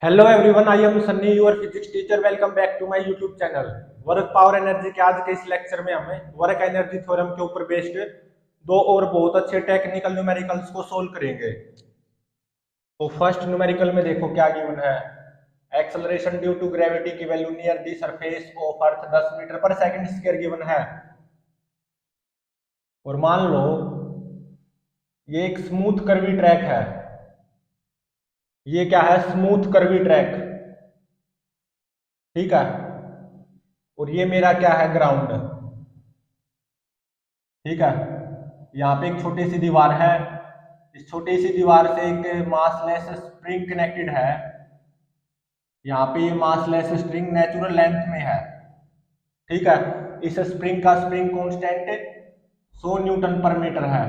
Hello everyone, I am Sunny your physics teacher. Welcome back to my YouTube channel. Work power energy के आज के इस lecture में हमें वर्क एनर्जी थ्योरम के ऊपर बेस्ड दो और बहुत अच्छे टेक्निकल न्यूमेरिकल्स को सोल्व करेंगे। तो फर्स्ट न्यूमेरिकल में देखो क्या गिवन है। एक्सेलरेशन ड्यू टू ग्रेविटी की value near the surface of earth 10 metre पर सेकंड स्क्वायर गिवन है। और मान लो ये एक स्मूथ कर्वी ट्रैक है। ये क्या है? Smooth curvy track. ठीक है। और ये मेरा क्या है? ग्राउंड। ठीक है। यहाँ पे एक छोटी सी दीवार है। इस छोटी सी दीवार से एक मासलेस स्प्रिंग कनेक्टेड है। यहाँ पे ये मासलेस स्प्रिंग नेचुरल लेंथ में है। ठीक है। इस स्प्रिंग का स्प्रिंग कांस्टेंट 100 न्यूटन पर मीटर है।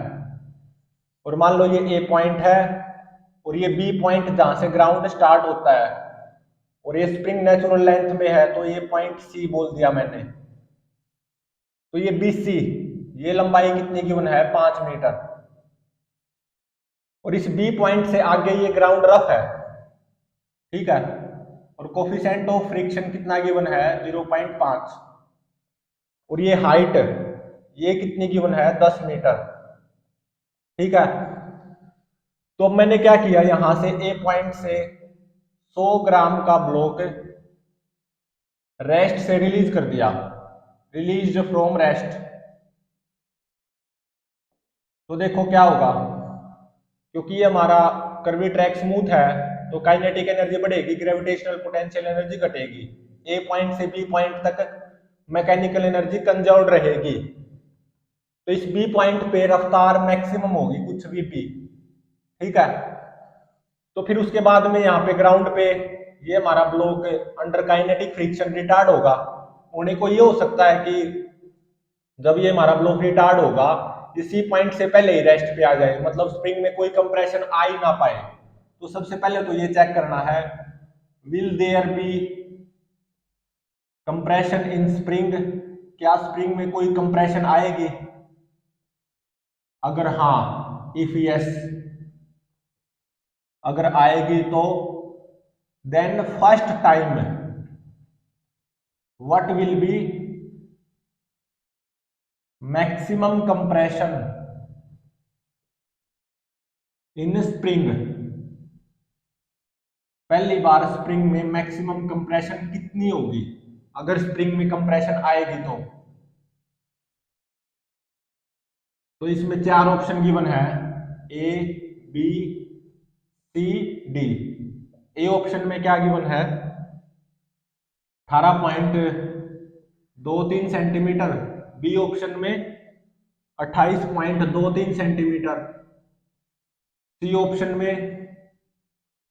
और मान लो ये ए पॉइंट है और ये बी पॉइंट जहां से ग्राउंड स्टार्ट होता है। और ये स्प्रिंग नेचुरल लेंथ में है तो ये पॉइंट सी बोल दिया मैंने। तो ये बी सी, ये लंबाई कितनी गिवन है? 5 मीटर। और इस बी पॉइंट से आगे ये ग्राउंड रफ है। ठीक है। और कोफिशिएंट ऑफ फ्रिक्शन कितना गिवन है? 0.5। और ये हाइट ये कितनी गिवन है? 10 मीटर। ठीक है। तो अब मैंने क्या किया, यहां से ए पॉइंट से 100 ग्राम का ब्लॉक रेस्ट से रिलीज कर दिया। Release from rest. तो देखो क्या होगा, क्योंकि ये हमारा कर्वी ट्रैक स्मूथ है तो काइनेटिक एनर्जी बढ़ेगी, ग्रेविटेशनल पोटेंशियल एनर्जी घटेगी। ए पॉइंट से बी पॉइंट तक मैकेनिकल एनर्जी कंजर्व रहेगी। तो इस बी पॉइंट पे रफ्तार मैक्सिमम होगी कुछ भी पी। ठीक है। तो फिर उसके बाद में यहाँ पे ग्राउंड पे ये हमारा block under kinetic friction retard होगा। होने को ये हो सकता है कि जब ये हमारा ब्लॉक रिटार्ड होगा इसी पॉइंट से पहले ही रेस्ट पे आ जाए, मतलब स्प्रिंग में कोई कंप्रेशन आ ही ना पाए। तो सबसे पहले तो ये चेक करना है, will there be compression in spring? क्या स्प्रिंग में कोई कंप्रेशन आएगी? अगर हाँ, इफ यस, अगर आएगी तो then first time what will be maximum compression in spring? पहली बार स्प्रिंग में मैक्सिमम कंप्रेशन कितनी होगी अगर स्प्रिंग में कंप्रेशन आएगी तो इसमें चार ऑप्शन गिवन है, A B C D. A option में क्या गिवन है? 18.23 सेंटीमीटर। बी ऑप्शन में 28.23 सेंटीमीटर। सी ऑप्शन में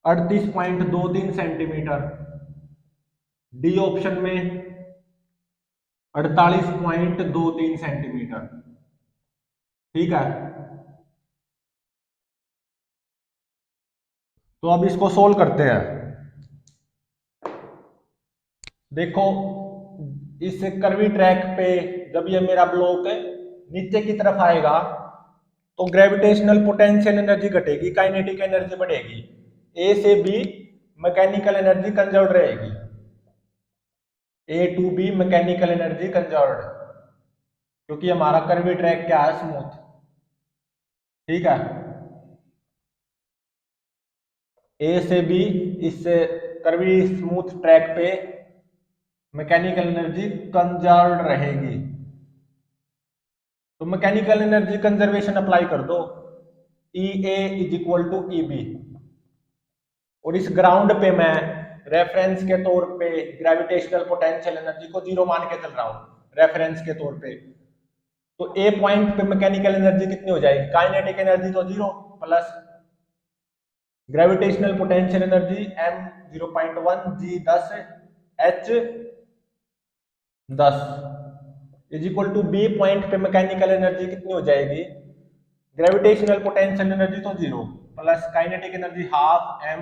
38.23 सेंटीमीटर। डी ऑप्शन में 48.23 सेंटीमीटर। ठीक है। तो अब इसको सोल्व करते हैं। देखो इस कर्वी ट्रैक पे जब ये मेरा ब्लॉक नीचे की तरफ आएगा तो ग्रेविटेशनल पोटेंशियल एनर्जी घटेगी, काइनेटिक एनर्जी बढ़ेगी। ए से बी मैकेनिकल एनर्जी कंजर्व रहेगी। A to B mechanical energy conserved, क्योंकि हमारा कर्वी ट्रैक क्या है? स्मूथ। ठीक है। ए से बी इस कर्वी स्मूथ ट्रैक पे मैकेनिकल एनर्जी कंजर्व्ड रहेगी। तो मैकेनिकल एनर्जी कंजर्वेशन अप्लाई कर दो, E A is equal to E B. और इस ग्राउंड पे मैं रेफरेंस के तौर पे ग्रेविटेशनल पोटेंशियल एनर्जी को जीरो मान के चल रहा हूं रेफरेंस के तौर पे। तो ए पॉइंट पे मैकेनिकल एनर्जी कितनी हो जाएगी? काइनेटिक एनर्जी तो zero plus gravitational potential energy m 0.1 g 10 h 10 is equal to B point पे मैकेनिकल एनर्जी कितनी हो जाएगी? ग्रेविटेशनल पोटेंशियल एनर्जी तो zero plus kinetic energy half m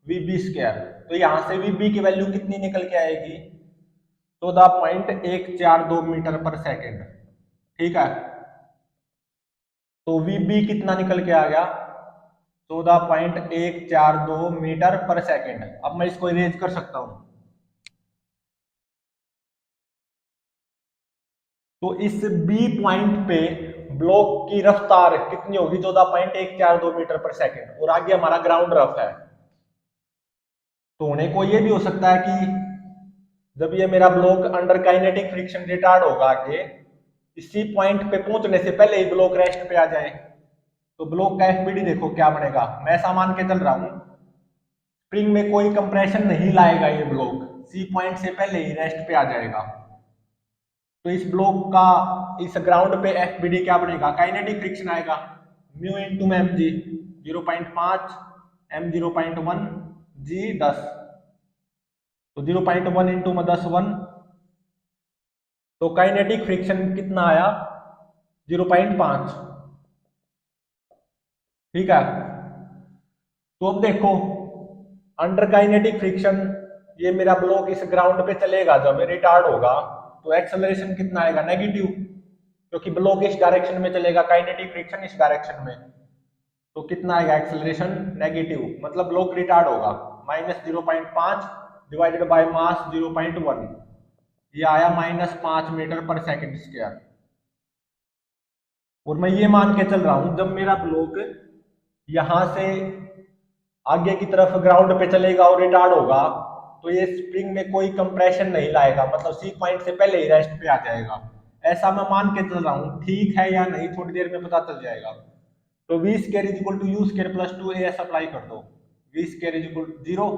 v B square. तो यहां से वी बी की वैल्यू कितनी निकल के आएगी? 14.142 मीटर पर सेकेंड। ठीक है। तो वी बी कितना निकल के आ गया? 14.142 मीटर पर सेकेंड। अब मैं इसको इरेज कर सकता हूं। तो इस बी पॉइंट पे ब्लॉक की रफ्तार कितनी होगी? 14.142 मीटर पर सेकेंड। और आगे हमारा ग्राउंड रफ है। तो होने को ये भी हो सकता है कि जब ये मेरा block under kinetic friction retard होगा आगे, इसी पॉइंट पे पहुंचने से पहले ही ब्लॉक रेस्ट पे आ जाए, तो ब्लॉक का एफबीडी देखो क्या बनेगा। मैं ऐसा मान के चल रहा हूं स्प्रिंग में कोई कंप्रेशन नहीं लाएगा, ये ब्लॉक सी पॉइंट से पहले ही रेस्ट पे आ जाएगा। तो इस ब्लॉक का इस ग्राउंड पे एफबीडी क्या बनेगा? काइनेटिक फ्रिक्शन आएगा, mu into m g 0.5, m 0.1, g 10। तो 0.1 इंटू 10 1। तो काइनेटिक फ्रिक्शन कितना आया? 0.5। ठीक है। तो अब देखो अंडर काइनेटिक फ्रिक्शन ये मेरा ब्लॉक इस ग्राउंड पे चलेगा, जब रिटार्ड होगा तो एक्सेलरेशन कितना आएगा? नेगेटिव, क्योंकि ब्लॉक इस डायरेक्शन में चलेगा, काइनेटिक फ्रिक्शन इस डायरेक्शन में। तो कितना आएगा एक्सेलरेशन? नेगेटिव, मतलब ब्लॉक रिटार्ड होगा। -0.5 डिवाइडेड बाय मास 0.1, ये आया -5 मीटर पर सेकंड स्क्वायर। और मैं ये मान के चल रहा हूं जब मेरा ब्लॉक यहां से आगे की तरफ ग्राउंड पे चलेगा और रिटार्ड होगा, तो ये स्प्रिंग में कोई कंप्रेशन नहीं लाएगा, मतलब सी पॉइंट से पहले ही रेस्ट पे आ जाएगा। ऐसा मैं मान के चल रहा हूं, ठीक है या नहीं थोड़ी देर में पता चल जाएगा। तो v square is equal to u square plus 2 apply कर दो। V square is equal to 0,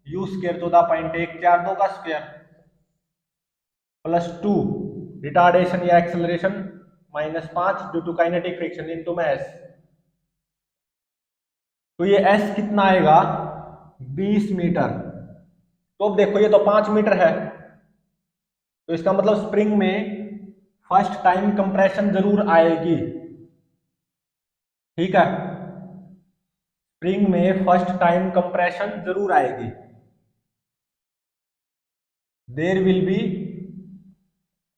u square 14.142 का स्क्वायर प्लस 2 रिटार्डेशन या acceleration -5 due to kinetic friction into mass. तो ये s कितना आएगा? 20 मीटर। तो अब देखो ये तो 5 मीटर है, तो इसका मतलब स्प्रिंग में फर्स्ट टाइम कंप्रेशन जरूर आएगी। ठीक है, स्प्रिंग में फर्स्ट टाइम कंप्रेशन जरूर आएगी। There will be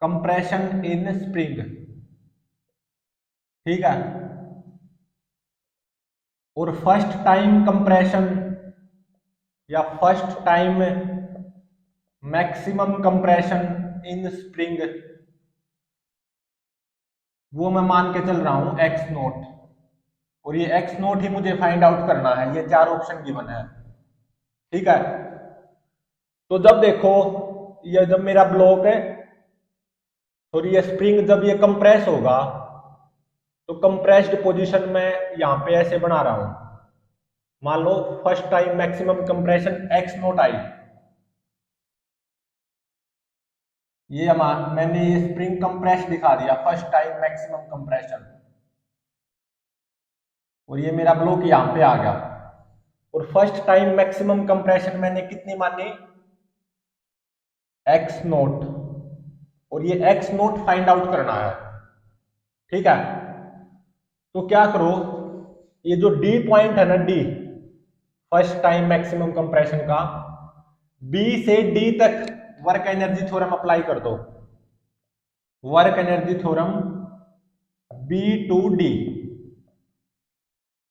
compression in spring. ठीक है, और फर्स्ट टाइम कंप्रेशन या first time maximum compression in spring, वो मैं मान के चल रहा हूं एक्स नोट। और ये एक्स नोट ही मुझे फाइंड आउट करना है, ये 4 ऑप्शन गिवन है। ठीक है, तो जब देखो ये जब मेरा ब्लॉक है और ये स्प्रिंग जब ये कंप्रेस होगा, तो कंप्रेस्ड पोजीशन में यहां पे ऐसे बना रहा हूं। मान लो first time maximum compression X naught आई, ये मैंने ये स्प्रिंग कंप्रेस दिखा दिया, फर्स्ट टाइम मैक्सिमम कंप्रेशन। और ये मेरा ब्लॉक यहां पे आ गया, और फर्स्ट टाइम मैक्सिमम कंप्रेशन मैंने कितनी मानी? X note. और ये एक्स नोट फाइंड आउट करना है। ठीक है, तो क्या करो, ये जो डी पॉइंट है ना, D first time maximum compression का, बी से डी तक वर्क एनर्जी थ्योरम अप्लाई कर दो। Work energy theorem B to D.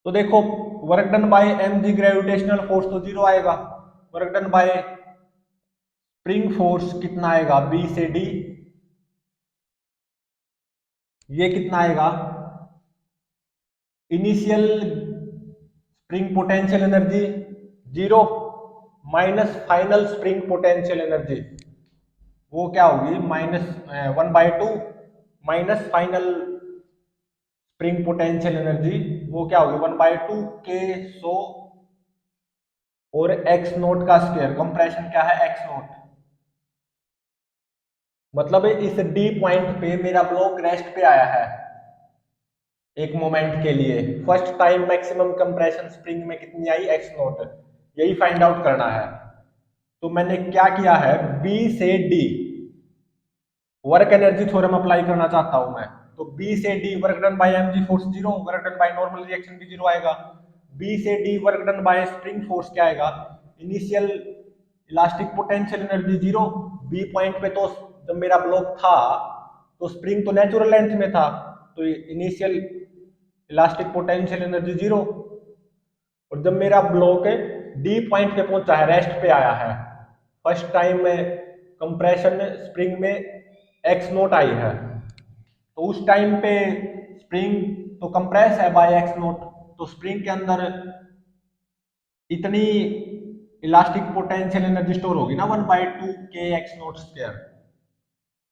तो देखो work done by M g gravitational force तो 0 आएगा, work done by spring force कितना आएगा? बी से डी, ये कितना आएगा? Initial spring potential energy 0 minus final spring potential energy, वो क्या होगी? -1/2 minus final spring potential energy, वो क्या होगी? 1/2 के 100 और एक्स नोट का स्क्वायर। कंप्रेशन क्या है? X note. मतलब इस डी पॉइंट पे मेरा ब्लॉक रेस्ट पे आया है एक मोमेंट के लिए। First time maximum compression spring में कितनी आई? X naught. यही फाइंड आउट करना है। तो मैंने क्या किया है, बी से D work energy theorem apply करना चाहता हूं मैं। तो बी से D work done by MG force 0, work done by normal reaction भी 0 आएगा। बी से D work done by spring force क्या आएगा? Initial elastic potential energy 0। B point पे तो जब मेरा ब्लॉक था तो स्प्रिंग तो नेचुरल लेंथ में था, तो इनिशियल इलास्टिक पोटेंशियल एनर्जी 0। और जब मेरा ब्लॉक डी पॉइंट पे पहुंचा है, रेस्ट पे आया है, फर्स्ट टाइम में कंप्रेशन स्प्रिंग में एक्स नोट आई है, तो उस टाइम पे स्प्रिंग तो कंप्रेस है बाय एक्स नोट, तो स्प्रिंग के अंदर इतनी इलास्टिक पोटेंशियल एनर्जी स्टोर होगी ना, 1/2 के एक्स नोट स्क्वायर।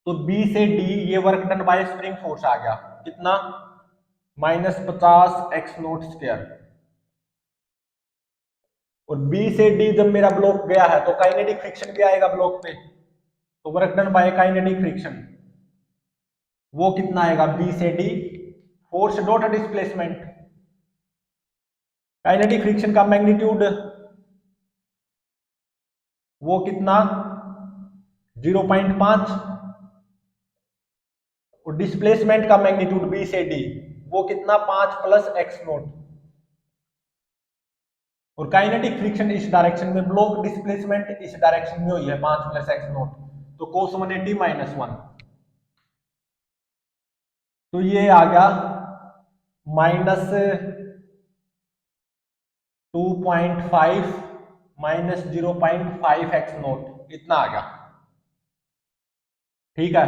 तो बी से डी ये work done by spring force आ गया कितना, -50 एक्स नोट स्क्वायर। और बी से डी जब मेरा ब्लॉक गया है तो काइनेटिक फ्रिक्शन भी आएगा ब्लॉक पे, तो work done by kinetic friction वो कितना आएगा, बी से D force dot displacement. Kinetic friction का मैग्नीट्यूड वो कितना 0.5, और डिस्प्लेसमेंट का मैग्नीट्यूड बी से डी वो कितना 5 + एक्स नोट। और काइनेटिक फ्रिक्शन इस डायरेक्शन में, ब्लॉक डिस्प्लेसमेंट इस डायरेक्शन में हुई है 5 + एक्स नोट, तो cos 180 -1, तो ये आ गया -2.5 -0.5 एक्स नोट, इतना आ गया। ठीक है,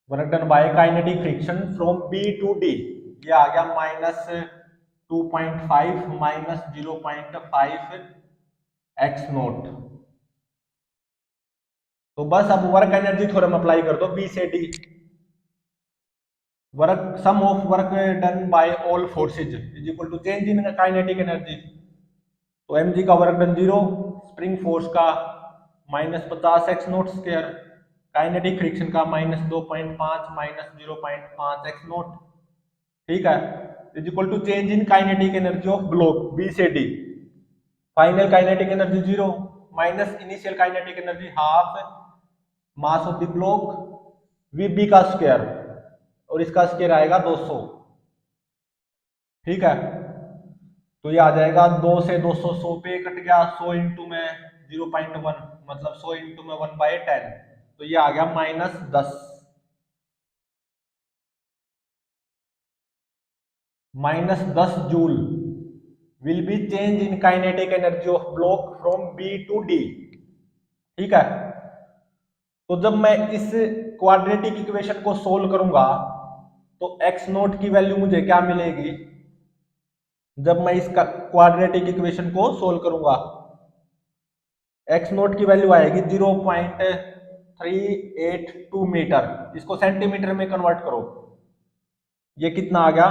work done by kinetic friction from B to D ये आ गया -2.5 -0.5 एक्स नोट। तो बस अब वर्क एनर्जी थ्योरम अप्लाई कर दो, बी से D work sum of work done by all forces is equal to change in kinetic energy. तो एम जी का वर्क डन 0, स्प्रिंग फोर्स का -50 x naught square, kinetic friction का -2.5 -0.5 x naught. ठीक है, is equal to change in kinetic energy of block B से D, final kinetic energy 0 minus initial kinetic energy half mass of the block V B का square, और इसका square आएगा 200। ठीक है, तो ये आ जाएगा 2 से 200 100 पे कट गया, 100 इंटू में 0.1 मतलब 100 इंटू में 1/10, तो ये आ गया -10 -10 joule will be change in kinetic energy of block from B to D. ठीक है, तो जब मैं इस क्वाड्रेटिक इक्वेशन को सोल्व करूंगा तो एक्स नोट की वैल्यू मुझे क्या मिलेगी, जब मैं इसका क्वाड्रेटिक इक्वेशन को सोल्व करूंगा एक्स नोट की वैल्यू आएगी 0.382 मीटर, इसको सेंटीमीटर में कन्वर्ट करो, ये कितना आ गया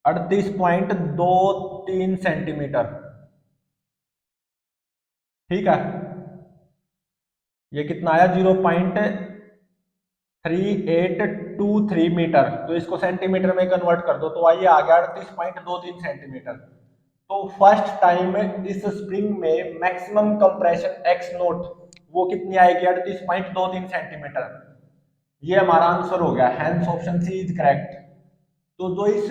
38.23 सेंटीमीटर। ठीक है, ये कितना आया 0.3823 मीटर, तो इसको सेंटीमीटर में कन्वर्ट कर दो, तो आइए आ गया 38.23 सेंटीमीटर। तो फर्स्ट टाइम इस स्प्रिंग में मैक्सिमम कंप्रेशन एक्स नोट वो कितनी आएगी 38.23 सेंटीमीटर। ये हमारा आंसर हो गया, hence option C is correct. तो जो इस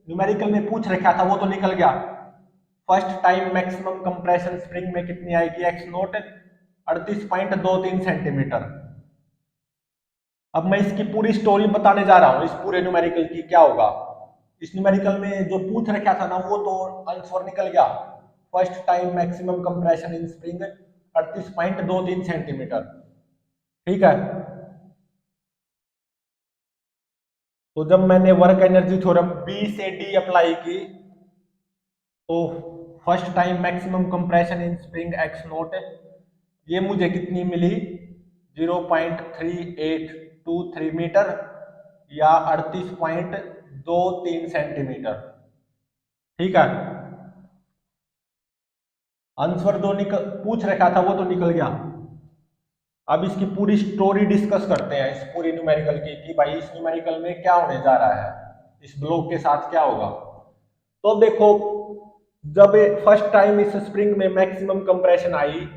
न्यूमेरिकल में पूछ रखा था वो तो निकल गया, first time maximum compression spring में कितनी आएगी एक्स नोट 38.23 सेंटीमीटर। अब मैं इसकी पूरी स्टोरी बताने जा रहा हूं, इस पूरे न्यूमेरिकल की क्या होगा। इस न्यूमेरिकल में जो पूछ रखा था ना वो तो आंसर निकल गया, first time maximum compression in spring 38.23 centimetre. ठीक है, तो जब मैंने वर्क एनर्जी थ्योरम बी से डी अप्लाई की तो first time maximum compression in spring x note ये मुझे कितनी मिली 0.3823 मीटर या 38.23 सेंटीमीटर। ठीक है, आंसर जो निकल पूछ रखा था वो तो निकल गया। अब इसकी पूरी स्टोरी डिस्कस करते हैं, इस पूरी न्यूमेरिकल की कि भाई इस न्यूमेरिकल में क्या होने जा रहा है, इस ब्लॉक के साथ क्या होगा। तो अब देखो, जब फर्स्ट टाइम इस स्प्रिंग में मैक्सिमम कंप्रेशन आई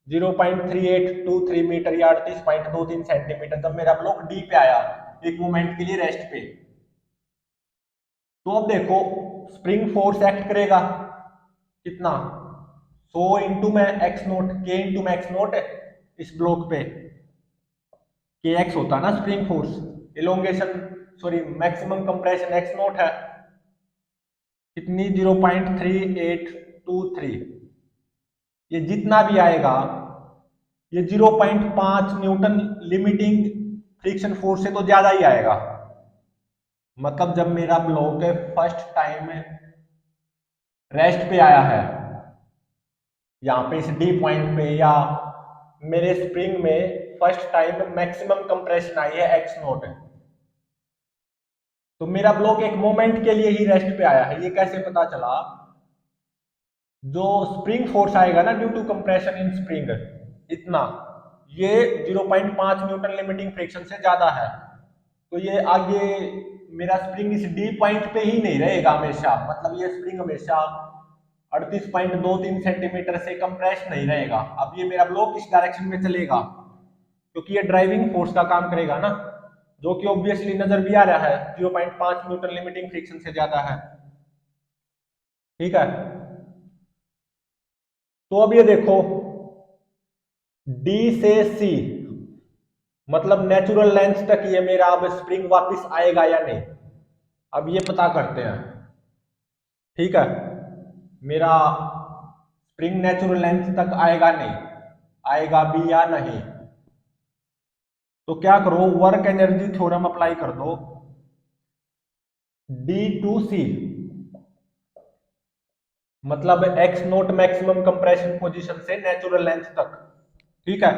0.3823 मीटर या 38.23 सेंटीमीटर, जब मेरा ब्लॉक डी पे आया एक मोमेंट के लिए रेस्ट पे, तो अब देखो स्प्रिंग फोर्स एक्ट करेगा कितना 100 इंटू में एक्स नोट, के इंटू में एक्स नोट इस ब्लॉक पे, के एक्स होता है ना spring force, elongation sorry maximum compression X note है, कितनी 0.3823, ये जितना भी आएगा ये 0.5 न्यूटन लिमिटिंग फ्रिक्शन फोर्स से तो ज्यादा ही आएगा। मतलब जब मेरा ब्लॉक फर्स्ट टाइम रेस्ट पे आया है यहाँ पे इस डी पॉइंट पे, या मेरे स्प्रिंग में फर्स्ट टाइम मैक्सिमम कंप्रेशन आई है एक्स नोट, तो मेरा ब्लॉक एक मोमेंट के लिए ही रेस्ट पे आया है। ये कैसे पता चला? जो स्प्रिंग फोर्स आएगा ना due to compression in spring, इतना, ये 0.5 न्यूटन लिमिटिंग फ्रिक्शन से ज्यादा है, तो ये आगे मेरा स्प्रिंग इस डी पॉइंट पे ही नहीं रहेगा हमेशा। मतलब ये स्प्रिंग हमेशा 38.23 सेंटीमीटर से कंप्रेस नहीं रहेगा। अब ये मेरा ब्लॉक इस डायरेक्शन में चलेगा क्योंकि ये ड्राइविंग फोर्स का काम करेगा ना, जो कि ऑब्वियसली नजर भी आ रहा है 0.5 न्यूटन लिमिटिंग फ्रिक्शन से ज्यादा है। ठीक है, तो अब ये देखो डी से सी, मतलब नेचुरल लेंथ तक ये मेरा अब स्प्रिंग वापस आएगा या नहीं, अब ये पता करते हैं। ठीक है, मेरा स्प्रिंग नेचुरल लेंथ तक आएगा नहीं, आएगा भी या नहीं, तो क्या करो, वर्क एनर्जी थ्योरम अप्लाई कर दो। डी टू सी मतलब x naught maximum compression position से नेचुरल लेंथ तक। ठीक है,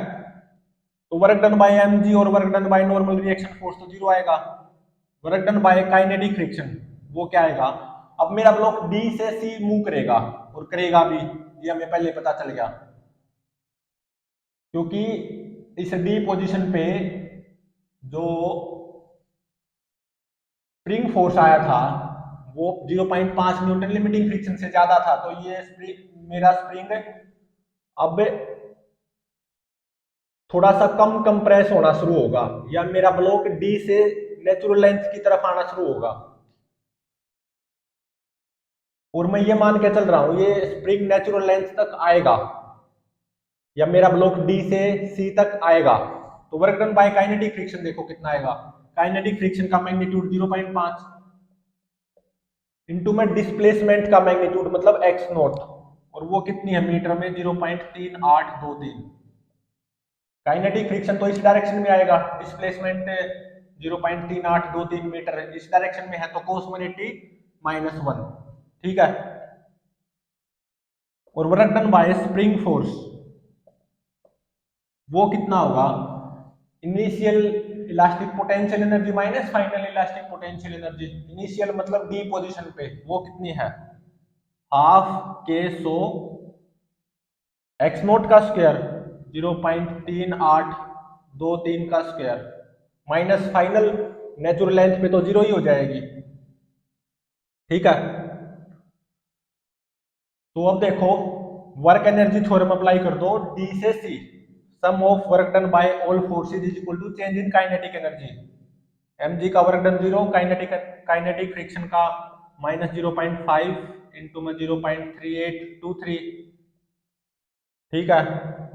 तो work done by M G और work done by normal reaction force तो जीरो आएगा। Work done by kinetic friction वो क्या आएगा? अब मेरा ब्लॉक डी से सी मूव करेगा, और करेगा भी, ये हमें पहले पता चल गया, क्योंकि इस डी पोजीशन पे जो स्प्रिंग फोर्स आया था वो 0.5 न्यूटन लिमिटिंग फ्रिक्शन से ज्यादा था, तो ये मेरा स्प्रिंग अब थोड़ा सा कम कंप्रेस होना शुरू होगा, या मेरा ब्लॉक डी से नेचुरल लेंथ की तरफ आना शुरू होगा। और मैं ये मान के चल रहा हूं ये स्प्रिंग नेचुरल लेंथ तक आएगा, या मेरा ब्लॉक डी से सी तक आएगा, तो work done by kinetic friction देखो कितना आएगा। काइनेटिक फ्रिक्शन का मैग्नीट्यूड 0.5 इंटू में डिस्प्लेसमेंट का मैग्नीट्यूड मतलब एक्स नोट, और वो कितनी है मीटर में? 0.3823। काइनेटिक फ्रिक्शन तो इस डायरेक्शन में आएगा, डिस्प्लेसमेंट 0.3823 मीटर इस डायरेक्शन में है, तो cos 180 -1। ठीक है, और work done by spring force वो कितना होगा? Initial elastic potential energy minus final elastic potential energy. Initial मतलब डी पोजीशन पे वो कितनी है? हाफ के 100 एक्स नोट का स्क्वायर 0.3823 का square minus final natural length पे तो जीरो ही हो जाएगी। ठीक है, तो अब देखो वर्क एनर्जी थ्योरम अप्लाई कर दो। डी से C sum of work done by all forces is equal to change in kinetic energy. M G का work done zero, kinetic friction का -0.5 इंटू में 0.3823। ठीक है,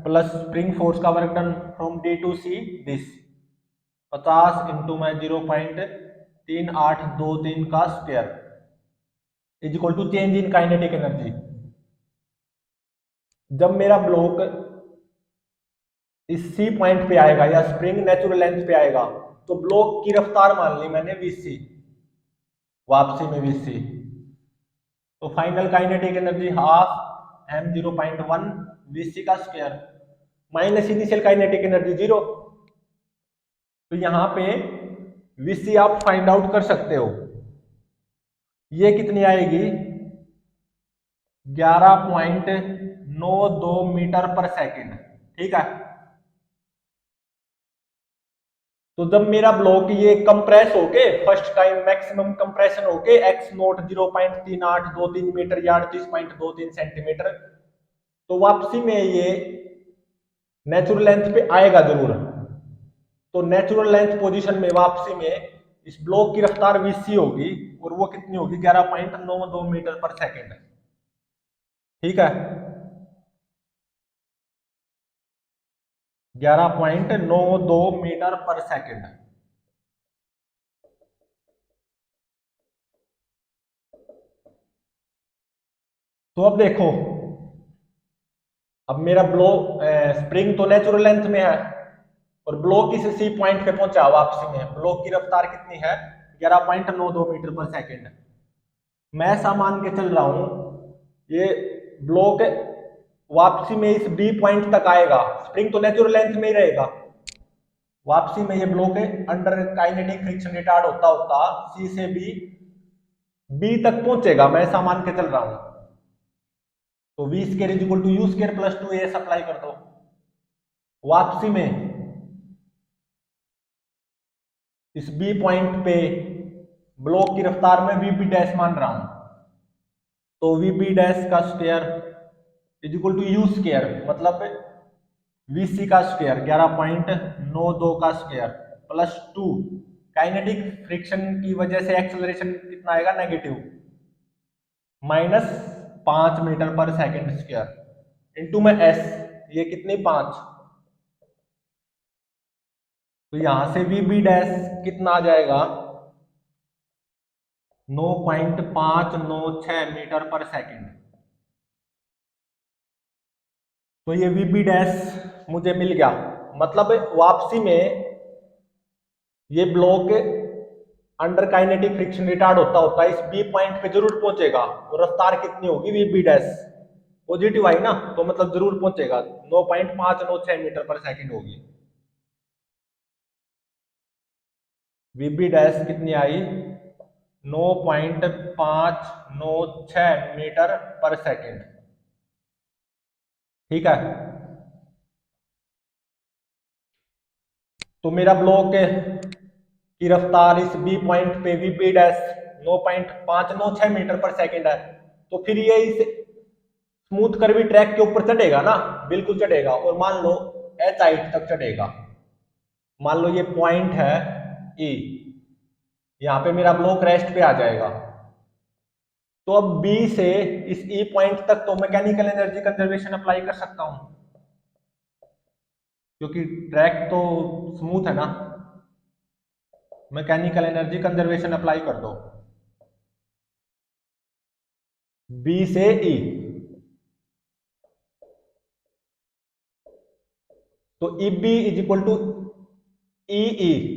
प्लस स्प्रिंग फोर्स का work done from D to C this 50 into में 0.3823 का square is equal to change in kinetic energy. जब मेरा ब्लॉक इस सी पॉइंट पे आएगा या स्प्रिंग नेचुरल लेंथ पे आएगा, तो ब्लॉक की रफ्तार मान ली मैंने वीसी, वापसी में वीसी, तो final kinetic energy half M 0.1 V C का square minus initial kinetic energy zero. तो यहाँ पे वीसी आप फाइंड आउट कर सकते हो, ये कितनी आएगी? 11.92 मीटर पर सेकेंड। ठीक है, तो जब मेरा ब्लॉक ये कंप्रेस होके फर्स्ट टाइम मैक्सिमम कंप्रेशन होके एक्स नोट 0.3823 मीटर या 38.23 सेंटीमीटर, तो वापसी में ये नेचुरल लेंथ पे आएगा जरूर। तो नेचुरल लेंथ पोजीशन में वापसी में इस ब्लॉक की रफ्तार वीसी होगी, और वो कितनी होगी? 11.92 मीटर पर सेकेंड। ठीक है, 11.92 मीटर पर सेकेंड। तो अब देखो, अब मेरा ब्लो स्प्रिंग तो नेचुरल लेंथ में है और ब्लॉक इस सी पॉइंट पे पहुंचा वापसी में। ब्लॉक की रफ्तार कितनी है? 11.92 मीटर पर सेकेंड। मैं ऐसा मान के चल रहा हूं ये ब्लॉक वापसी में इस बी पॉइंट तक आएगा, स्प्रिंग तो नेचुरल लेंथ में ही रहेगा। वापसी में ये block under kinetic friction retard होता होता सी से बी तक पहुंचेगा, मैं ऐसा मान के चल रहा हूं। तो v square is equal to u square plus 2 apply कर दो। वापसी में इस बी पॉइंट पे ब्लॉक की रफ्तार में वी बी डैश मान रहा हूं, तो वी बी डैश का square is equal to u square, मतलब वी सी का स्क्वायर 11.92 का स्क्वायर प्लस 2। काइनेटिक फ्रिक्शन की वजह से एक्सेलरेशन कितना आएगा? नेगेटिव, -5 मीटर पर सेकेंड स्क्वायर इंटू में एस, ये कितनी 5। तो यहां से वी बी डैश कितना आ जाएगा? 9.596 मीटर पर सेकेंड। तो ये वी बी डैश मुझे मिल गया, मतलब वापसी में ये block under kinetic friction retard होता होता इस बी पॉइंट पे जरूर पहुंचेगा। तो रफ्तार कितनी होगी? वी बी डैश पॉजिटिव आई ना, तो मतलब जरूर पहुंचेगा, 9.596 मीटर पर सेकेंड होगी। वी बी डैश कितनी आई? 9.596 मीटर पर सेकेंड। ठीक है, तो मेरा ब्लॉक की रफ्तार इस बी पॉइंट पे वी बी डैश 9.596 मीटर पर सेकेंड है। तो फिर ये इस स्मूथ कर्वी ट्रैक के ऊपर चढ़ेगा ना? बिल्कुल चढ़ेगा, और मान लो एच हाइट तक चढ़ेगा। मान लो ये पॉइंट है ई, यहाँ पे मेरा ब्लॉक रेस्ट पे आ जाएगा। तो अब बी से इस ई पॉइंट तक तो मैकेनिकल एनर्जी कंजर्वेशन अप्लाई कर सकता हूं, क्योंकि ट्रैक तो स्मूथ है ना। मैकेनिकल एनर्जी कंजर्वेशन अप्लाई कर दो बी से ई। तो E B is equal to E E,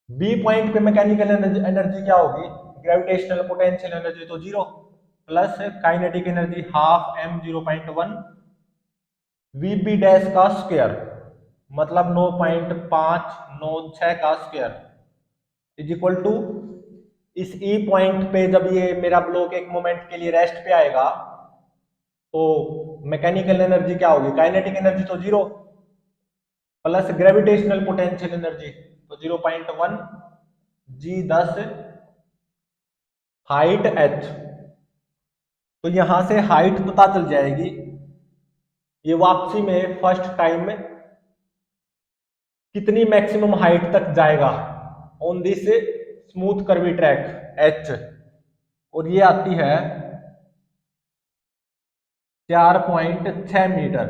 B point पे मैकेनिकल एनर्जी क्या होगी? ग्रेविटेशनल पोटेंशियल एनर्जी तो 0 plus kinetic energy half m 0.1 v B dash का स्क्वायर, मतलब 9.596 का स्क्वायर इज इक्वल टू इस ई पॉइंट पे जब ये मेरा ब्लॉक एक मोमेंट के लिए रेस्ट पे आएगा तो मैकेनिकल एनर्जी क्या होगी? काइनेटिक एनर्जी तो 0 प्लस ग्रेविटेशनल पोटेंशियल एनर्जी तो 0.1 G10 हाइट h। तो यहां से हाइट पता चल जाएगी। ये वापसी में फर्स्ट टाइम में कितनी मैक्सिमम हाइट तक जाएगा on this smooth curvy track h, और ये आती है 4.6 मीटर।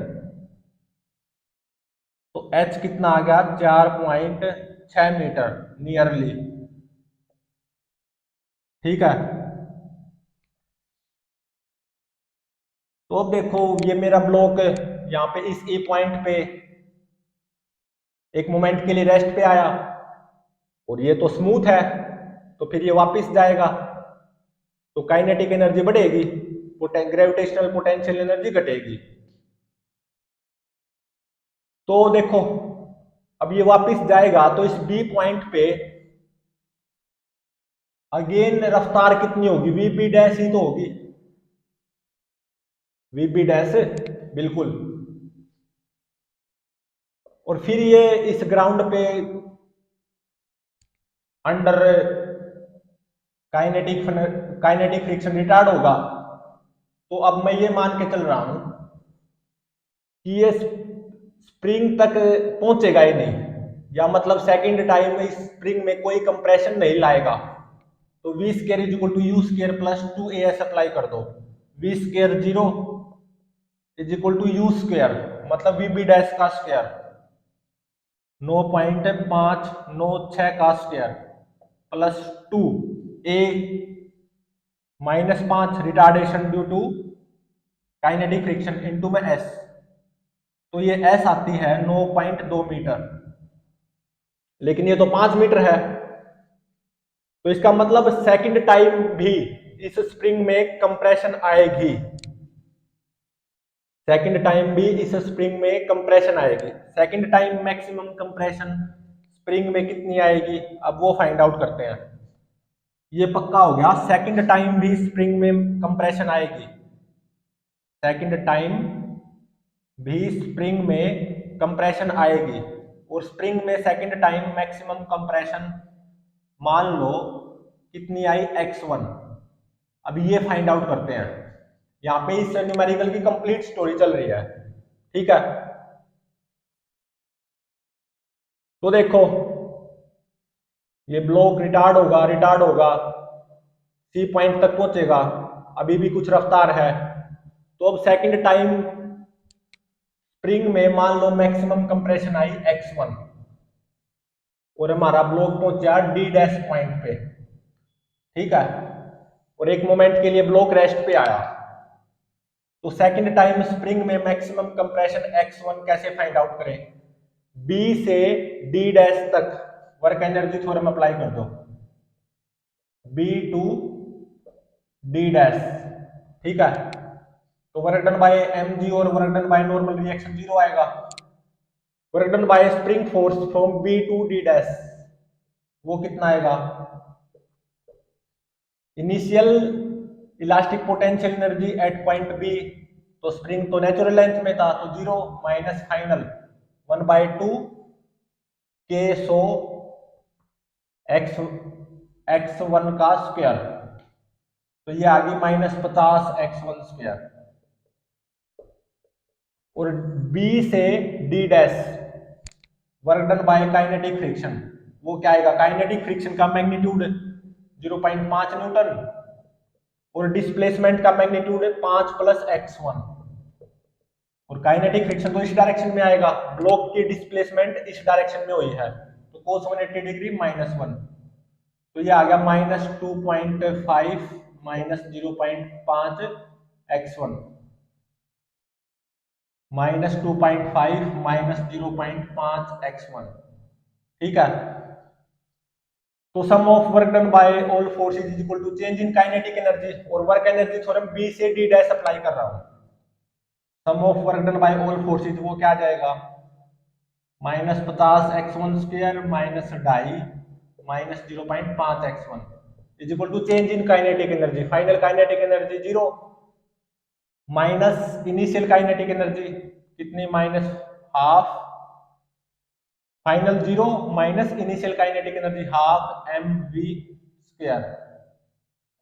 तो h कितना आ गया? 4.6 मीटर नियरली। ठीक है, तो अब देखो ये मेरा ब्लॉक यहाँ पे इस ए पॉइंट पे एक मोमेंट के लिए रेस्ट पे आया और ये तो स्मूथ है, तो फिर ये वापस जाएगा तो काइनेटिक एनर्जी बढ़ेगी, ग्रेविटेशनल पोटेंशियल एनर्जी घटेगी। तो देखो अब ये वापस जाएगा तो इस बी पॉइंट पे अगेन रफ्तार कितनी होगी? वी बी डैश ही तो होगी, वी बी डैश बिल्कुल। और फिर ये इस ग्राउंड पे अंडर काइनेटिक फ्रिक्शन रिटार्ड होगा। तो अब मैं ये मान के चल रहा हूं कि ये स्प्रिंग तक पहुंचेगा ही नहीं, या मतलब सेकंड टाइम में इस स्प्रिंग में कोई कंप्रेशन नहीं लाएगा। तो v square is equal to u square plus 2as apply कर दो। V square 0 is equal to u square, मतलब वी बी डैश का स्क्वायर 9.596 का square plus 2 a -5 retardation due to kinetic friction into में s, तो ये S आती है 9.2 मीटर, लेकिन ये तो 5 मीटर है। तो इसका मतलब सेकंड टाइम भी इस स्प्रिंग में कंप्रेशन आएगी, सेकंड टाइम भी इस स्प्रिंग में कंप्रेशन आएगी। Second time maximum compression spring में कितनी आएगी, अब वो फाइंड आउट करते हैं। ये पक्का हो गया, सेकंड टाइम भी स्प्रिंग में कंप्रेशन आएगी, सेकंड टाइम भी स्प्रिंग में कंप्रेशन आएगी, और स्प्रिंग में सेकंड टाइम मैक्सिमम कंप्रेशन मान लो कितनी आई, x1। अभी ये फाइंड आउट करते हैं, यहाँ पे इस न्यूमेरिकल की कंप्लीट स्टोरी चल रही है, ठीक है। तो देखो ये ब्लॉक रिटार्ड होगा, सी पॉइंट तक पहुंचेगा, अभी भी कुछ रफ्तार है। तो अब सेकंड टाइम स्प्रिंग में मान लो मैक्सिमम कंप्रेशन आई x1, और हमारा ब्लॉक पहुंचा डी डैश पॉइंट पे, ठीक है, और एक मोमेंट के लिए ब्लॉक रेस्ट पे आया। तो सेकंड टाइम स्प्रिंग में मैक्सिमम कंप्रेशन x1 कैसे फाइंड आउट करें, B से D डैश तक वर्क एनर्जी थ्योरम अप्लाई कर दो, B टू D डैश, ठीक है। तो वर्क डन बाय mg और work done by normal reaction 0 आएगा। Work done by spring force from B to D dash, वो कितना आएगा, initial elastic potential energy at point B, तो स्प्रिंग तो नेचुरल लेंथ में था तो 0 माइनस फाइनल 1/2 के सो x1 का स्क्वायर, तो ये आ गई -50 x1 स्क्वायर। और B से D dash work done by kinetic friction, वो क्या आएगा, काइनेटिक फ्रिक्शन का मैग्नीट्यूड 0.5 न्यूटन और डिस्प्लेसमेंट का मैग्नीट्यूड 5 + x1, और काइनेटिक फ्रिक्शन तो इस डायरेक्शन में आएगा, ब्लॉक की डिस्प्लेसमेंट इस डायरेक्शन में हुई है, तो cos 180 डिग्री -1, तो ये आ गया -2.5 -0.5 x1, -2.5 -0.5 x1, ठीक है। तो sum of work done by all forces is equal to change in kinetic energy, और वर्क एनर्जी थ्योरम B से D डैश अप्लाई कर रहा हूं। Sum of work done by all forces वो क्या आ जाएगा, -50 x1 square -2.5 -0.5 x1 is equal to change in kinetic energy, final kinetic energy 0 minus initial kinetic energy कितनी, -12, final 0 minus initial kinetic energy ½ mv square,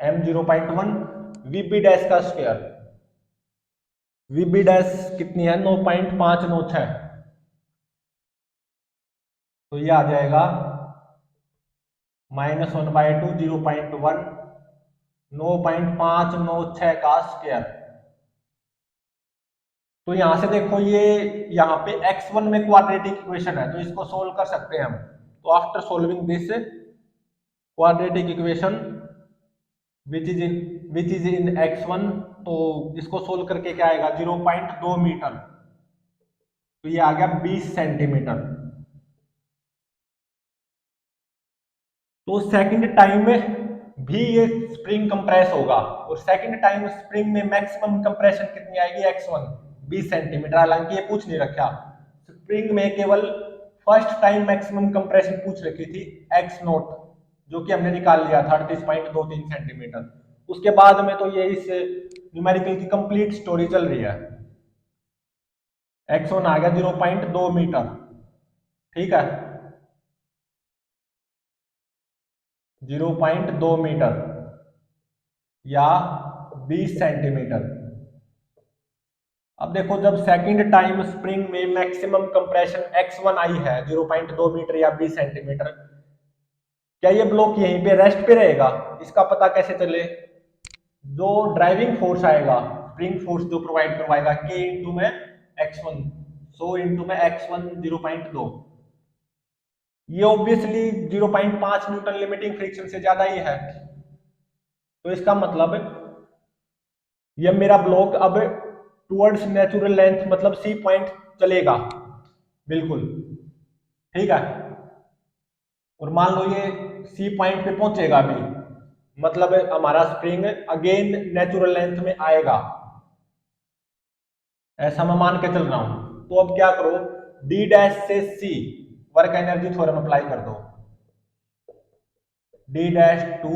m 0.1 vb dash का square, vb dash कितनी है 9.596, तो ये आ जाएगा -1/2 0.1 9.596 का स्क्वायर। तो यहां से देखो ये यहाँ पे x1 में क्वाड्रेटिक इक्वेशन है, तो इसको सोल्व कर सकते हैं हम। तो after solving this quadratic equation which is in x1, तो इसको सोल्व करके क्या आएगा 0.2 मीटर, तो ये आ गया 20 सेंटीमीटर। तो सेकंड टाइम में भी ये स्प्रिंग कंप्रेस होगा, और सेकंड टाइम स्प्रिंग में मैक्सिमम कंप्रेशन कितनी आएगी x1 20 सेंटीमीटर, हालांकि ये पूछ नहीं रखा, स्प्रिंग में केवल फर्स्ट टाइम मैक्सिमम कंप्रेशन पूछ रखी थी x0, जो कि हमने निकाल लिया था 38.23 सेंटीमीटर। उसके बाद में तो ये इस न्यूमेरिकल की कंप्लीट स्टोरी चल रही है। x1 आ गया 0.2 मीटर, ठीक है, 0.2 मीटर या 20 सेंटीमीटर। अब देखो जब सेकंड टाइम स्प्रिंग में मैक्सिमम कंप्रेशन x1 आई है 0.2 मीटर या 20 सेंटीमीटर, क्या ये ब्लॉक यहीं पे रेस्ट पे रहेगा, इसका पता कैसे चले, जो ड्राइविंग फोर्स आएगा स्प्रिंग फोर्स जो प्रोवाइड करवाएगा k इंटू में x1, सो इंटू में x1 0.2, ये ऑब्वियसली 0.5 न्यूटन लिमिटिंग फ्रिक्शन से ज्यादा ही है, तो इसका मतलब ये मेरा ब्लॉक अब टुवर्ड्स नेचुरल लेंथ मतलब सी पॉइंट चलेगा, बिल्कुल ठीक है। और मान लो ये सी पॉइंट पे पहुंचेगा अभी, मतलब हमारा स्प्रिंग अगेन नेचुरल लेंथ में आएगा, ऐसा मैं मान के चल रहा हूं। तो अब क्या करो, डी डैश से C work energy theorem apply कर दो, D dash to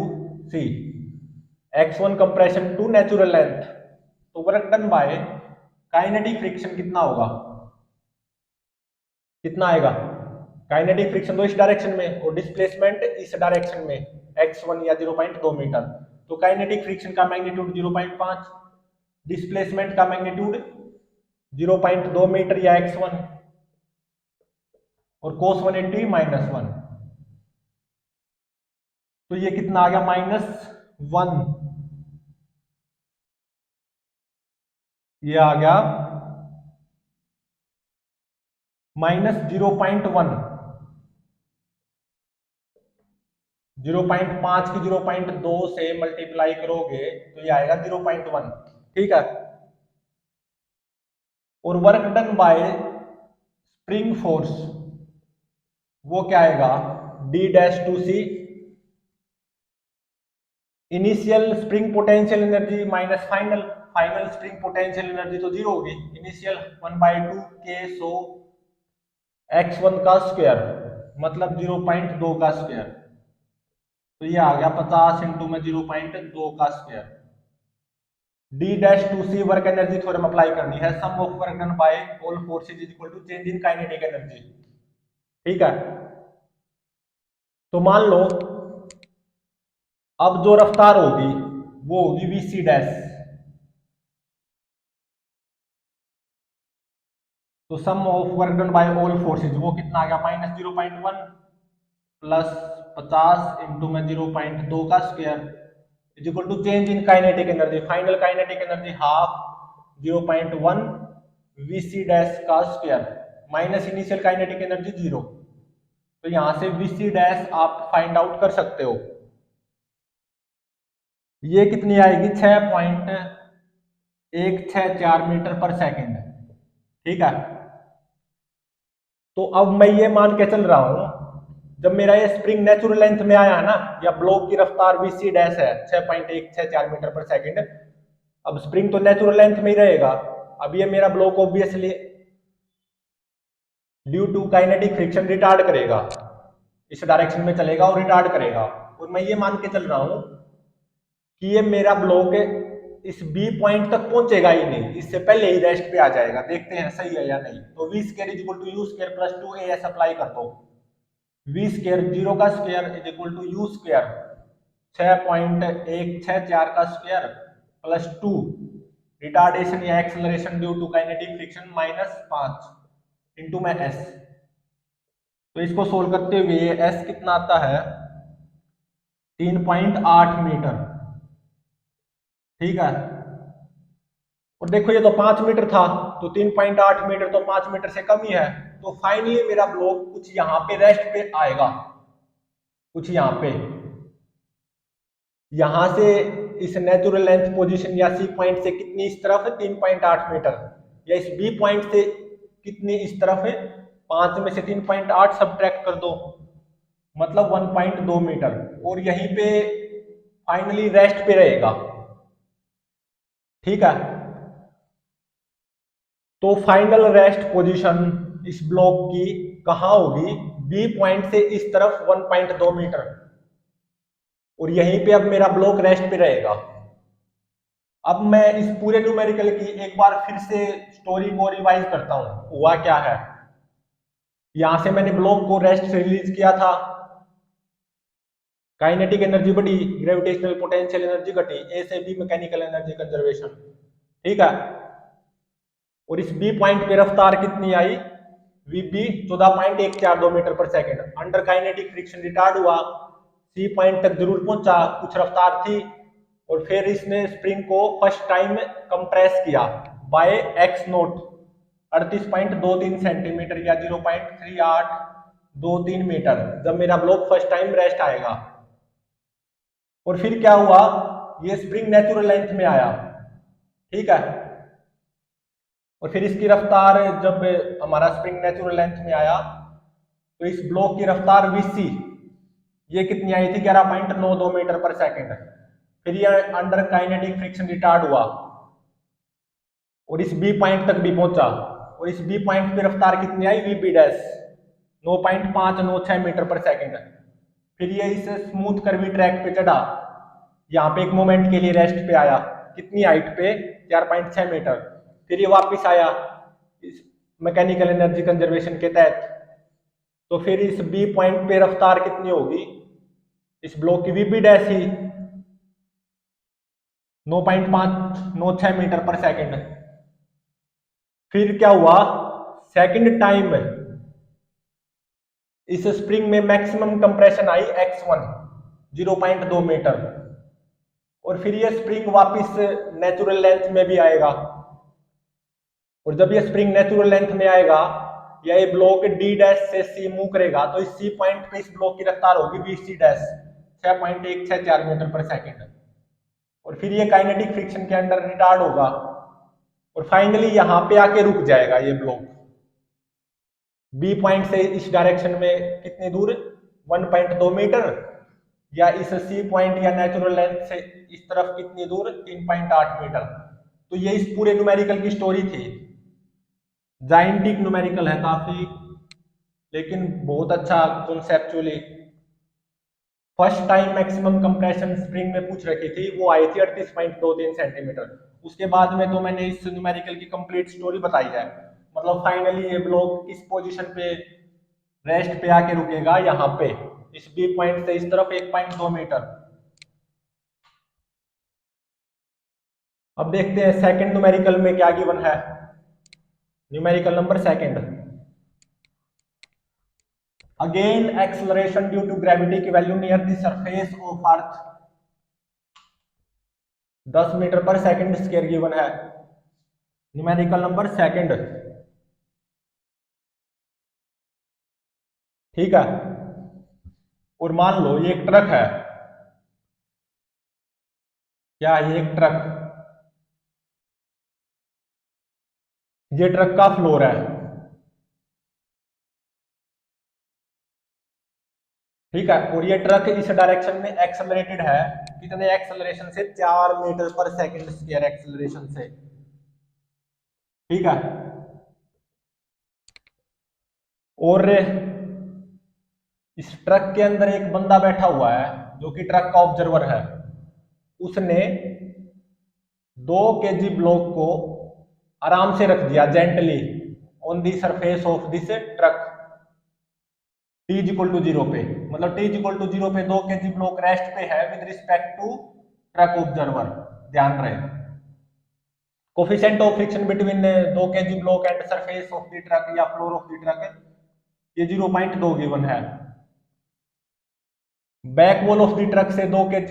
C x1 compression to natural length, तो work done by kinetic friction कितना होगा, कितना आएगा, काइनेटिक फ्रिक्शन तो इस डायरेक्शन में और डिस्प्लेसमेंट इस डायरेक्शन में x1 या 0.2 मीटर, तो काइनेटिक फ्रिक्शन का मैग्नीट्यूड 0.5, डिस्प्लेसमेंट का मैग्नीट्यूड 0.2 मीटर या x1, और cos 180 -1, तो ये कितना आ गया -1, ये आ गया -0.1, 0.5 की 0.2 से मल्टीप्लाई करोगे तो ये आएगा 0.1, ठीक है। और work done by spring force वो क्या आएगा, D dash to C initial spring potential energy minus final, final spring potential energy तो जीरो होगी, इनिशियल 1/2 के सो x1 का स्क्वायर मतलब 0.2 का स्क्वायर, तो ये आ गया 50 इंटू में 0.2 का square. D dash to C work energy theorem apply करनी है, sum of work done by all forces is equal to change in kinetic energy, ठीक है। तो मान लो अब जो रफ्तार होगी वो होगी वी सी डैश, तो sum of work done by all forces वो कितना आ गया -0.1 प्लस 50 इंटू में 0.2 का square is equal to change in kinetic energy, final kinetic energy half 0.1 V C dash का square minus initial kinetic energy 0, तो यहां से वी सी डैश आप फाइंड आउट कर सकते हो, ये कितनी आएगी 6.164 मीटर पर सेकेंड, ठीक है। तो अब मैं ये मान के चल रहा हूं जब मेरा ये स्प्रिंग नेचुरल लेंथ में आया है ना, या ब्लॉक की रफ्तार वी सी डैश है 6.164 मीटर पर सेकेंड, अब स्प्रिंग तो नेचुरल लेंथ में ही रहेगा, अब ये मेरा block obviously due to kinetic friction retard करेगा, इस डायरेक्शन में चलेगा और रिटार्ड करेगा, और मैं ये मान के चल रहा हूं कि ये मेरा ब्लॉक इस बी पॉइंट तक पहुंचेगा ही नहीं, इससे पहले ही रेस्ट पे आ जाएगा, देखते हैं सही है या नहीं। तो v square is equal to u square plus 2 as apply कर दो, वी स्क्वायर 0 का square is equal to u square 6.164 का स्क्वायर प्लस 2 रिटार्डेशन या acceleration due to kinetic friction -5 into में एस, तो इसको सोल्व करते हुए ये एस कितना आता है 3.8 मीटर, ठीक है। और देखो ये तो 5 मीटर था, तो 3.8 मीटर तो 5 मीटर से कम ही है, तो फाइनली मेरा ब्लॉक कुछ यहाँ पे रेस्ट पे आएगा, कुछ यहाँ पे, यहां से इस नेचुरल लेंथ पोजीशन या सी पॉइंट से कितनी इस तरफ है 3.8 मीटर, या इस बी पॉइंट से कितनी इस तरफ है 5 में से 3.8 सब्ट्रैक्ट कर दो मतलब 1.2 मीटर, और यहीं पे फाइनली रेस्ट पे रहेगा, ठीक है। तो फाइनल रेस्ट पोजीशन इस ब्लॉक की कहां होगी, बी पॉइंट से इस तरफ 1.2 मीटर, और यहीं पे अब मेरा ब्लॉक रेस्ट पे रहेगा। अब मैं इस पूरे न्यूमेरिकल की एक बार फिर से स्टोरी को रिवाइज करता हूं, हुआ क्या है। यहां से मैंने ब्लॉक को रेस्ट से रिलीज किया था, काइनेटिक एनर्जी बढ़ी, ग्रेविटेशनल पोटेंशियल एनर्जी घटी, ए से बी मैकेनिकल एनर्जी कंजर्वेशन, ठीक है। और इस बी पॉइंट पे रफ्तार कितनी आई, वीबी 14.142 मीटर पर second, under kinetic friction retard हुआ, सी पॉइंट तक जरूर पहुंचा, कुछ रफ्तार थी, और फिर इसने स्प्रिंग को फर्स्ट टाइम कंप्रेस किया बाय एक्स नोट 38.23 सेंटीमीटर या 0.3823 मीटर, जब मेरा ब्लॉक फर्स्ट टाइम रेस्ट आएगा। और फिर क्या हुआ, ये स्प्रिंग नेचुरल लेंथ में आया, ठीक है। और फिर इसकी रफ्तार, जब हमारा स्प्रिंग नेचुरल लेंथ में आया तो इस ब्लॉक की रफ्तार वीसी ये कितनी आई थी, 11.92 मीटर पर सेकंड। फिर ये अंडर काइनेटिक फ्रिक्शन रिटार्ड हुआ और इस बी पॉइंट तक भी पहुंचा, और इस बी पॉइंट पे रफ्तार कितनी आई, वीबी डैश 9.596 मीटर पर सेकंड। फिर ये इस स्मूथ कर्वी ट्रैक पे चढ़ा, यहाँ पे एक मोमेंट के लिए रेस्ट पे आया, कितनी हाइट पे, 4.6 मीटर। फिर ये वापस आया इस मैकेनिकल एनर्जी कंजर्वेशन के तहत, तो फिर इस बी पॉइंट पे रफ्तार कितनी होगी, इस ब्लॉक की वीबी डैश ही 9.596 मीटर पर सेकंड। फिर क्या हुआ, सेकंड टाइम इस स्प्रिंग में मैक्सिमम कंप्रेशन आई x1 0.2 मीटर, और फिर ये स्प्रिंग वापस नेचुरल लेंथ में भी आएगा, और जब ये स्प्रिंग नेचुरल लेंथ में आएगा या ये ब्लॉक डी डैश से सी मूव करेगा तो इस सी पॉइंट पे इस ब्लॉक की रफ्तार होगी बी सी डैश 6.164 मीटर पर सेकंड, और फिर ये काइनेटिक फ्रिक्शन के अंडर रिटार्ड होगा और फाइनली यहां पे आके रुक जाएगा ये ब्लॉक बी पॉइंट से इस डायरेक्शन में कितनी दूर, 1.2 मीटर, या इस सी पॉइंट या नेचुरल लेंथ से इस तरफ कितनी दूर, 3.8 मीटर। तो ये इस पूरे न्यूमेरिकल की स्टोरी थी। जाइंटिक न्यूमेरिकल है काफी, लेकिन बहुत अच्छा conceptually. First time maximum compression spring में पूछ रखी थी, वो आई थी 38.23 सेंटीमीटर। उसके बाद में तो मैंने इस न्यूमेरिकल की कंप्लीट स्टोरी बताई है। मतलब फाइनली ये ब्लॉक इस पोजीशन पे रेस्ट पे आके रुकेगा, यहाँ पे इस बी पॉइंट से इस तरफ 1.2 मीटर। अब देखते हैं सेकंड न्यूमेरिकल में क्या गिवन है। Numerical number second, again acceleration due to gravity की value near the surface of earth 10 metre पर सेकंड स्क्वायर गिवन है। न्यूमेरिकल नंबर सेकंड, ठीक है। और मान लो ये एक ट्रक है, क्या ये एक ट्रक, ये ट्रक का फ्लोर है, ठीक है। और ये ट्रक इस डायरेक्शन में एक्सेलरेटेड है, कितने एक्सेलरेशन से, 4 मीटर पर सेकंड स्क्वायर एक्सेलरेशन से, ठीक है। और इस ट्रक के अंदर एक बंदा बैठा हुआ है जो कि ट्रक का ऑब्जर्वर है। उसने 2 kg ब्लॉक को आराम से रख दिया, gently on the surface of this truck, t is equal to 0 पे। मतलब टी इज इक्वल टू 0 पे 2 kg ब्लॉक रेस्ट पे है with respect to truck observer. ध्यान रहे, coefficient of friction between 2 kg block and surface of the truck या floor of the truck ये 0.2 given है। Back wall of the truck से 2 kg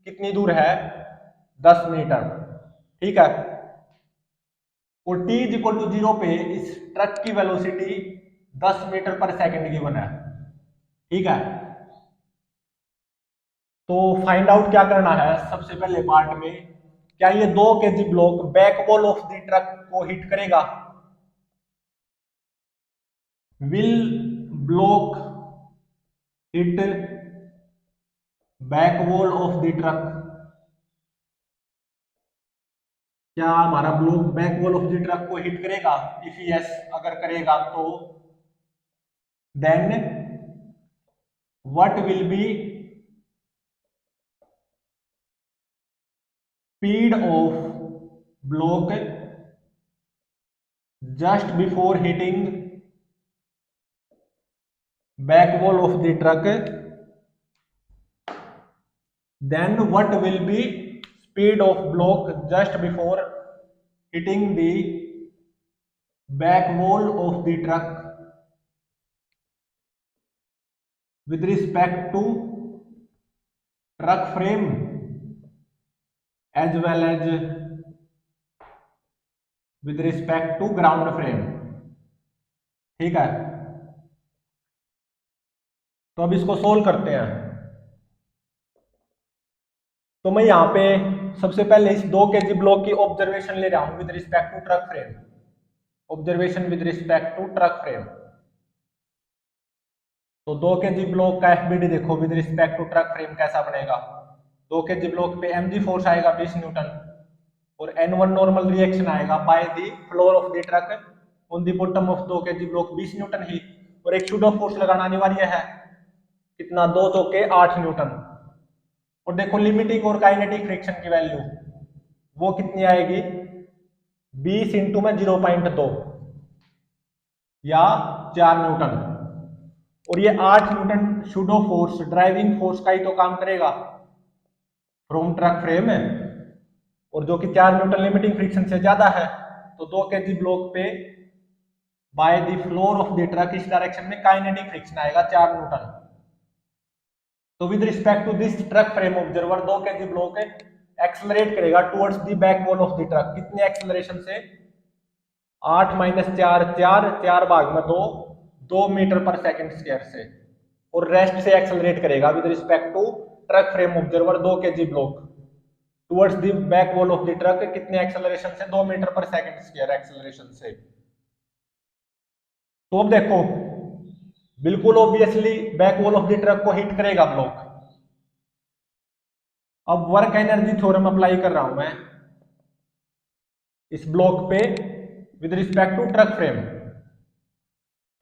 कितनी दूर है, 10 मीटर, ठीक है। और टी इज इक्वल टू 0 पे इस ट्रक की वेलोसिटी 10 मीटर पर सेकंड गिवन है, ठीक है। तो फाइंड आउट क्या करना है, सबसे पहले पार्ट में, क्या ये 2 kg block back wall of the truck को हिट करेगा, will block hit back wall of the truck, क्या हमारा block back wall of the truck को हिट करेगा, इफ यस अगर करेगा तो then what will be speed of block just before hitting back wall of the truck, then what will be speed of block just before hitting the back wall of the truck with respect to truck frame as well as with respect to ground frame, ठीक है। तो अब इसको solve करते हैं। तो मैं यहाँ पे सबसे पहले इस 2 kg ब्लॉक की ऑब्जर्वेशन ले रहा हूँ with respect to truck frame. Observation with respect to truck frame. तो 2 kg ब्लॉक का एफबीडी देखो with respect to truck frame कैसा बनेगा। 2 kg ब्लॉक पे mg फोर्स आएगा 20 न्यूटन और N1 नॉर्मल रिएक्शन आएगा by the floor of the truck on the bottom of 2 kg block 20 newton ही, और एक शुड ऑफ फोर्स लगाना अनिवार्य है। कितना, 2 चौके 8 न्यूटन। और देखो लिमिटिंग और काइनेटिक फ्रिक्शन की वैल्यू वो कितनी आएगी, 20 इंटू में 0.2 या 4 न्यूटन। और ये 8 Newton pseudo force driving force का ही तो काम करेगा फ्रॉम ट्रक फ्रेम है, और जो कि 4 न्यूटन लिमिटिंग फ्रिक्शन से ज्यादा है। तो 2 kg ब्लॉक पे by the floor of the truck इस डायरेक्शन में काइनेटिक फ्रिक्शन आएगा 4 न्यूटन। तो with respect to this truck frame observer 2 kg block accelerate करेगा towards the back wall of the truck. कितने एक्सेलरेशन से, 8 माइनस 4 4 4 भाग में 2 2 मीटर पर सेकंड स्क्वायर से, और रेस्ट से एक्सेलरेट करेगा with respect to truck frame observer 2 kg block towards the back wall of the truck. कितने एक्सेलरेशन से, 2 मीटर पर सेकंड स्क्वायर एक्सेलरेशन से। तो अब देखो बिल्कुल obviously back wall of the truck को हिट करेगा ब्लॉक। अब वर्क एनर्जी थ्योरम अप्लाई कर रहा हूं मैं इस ब्लॉक पे with respect to truck frame.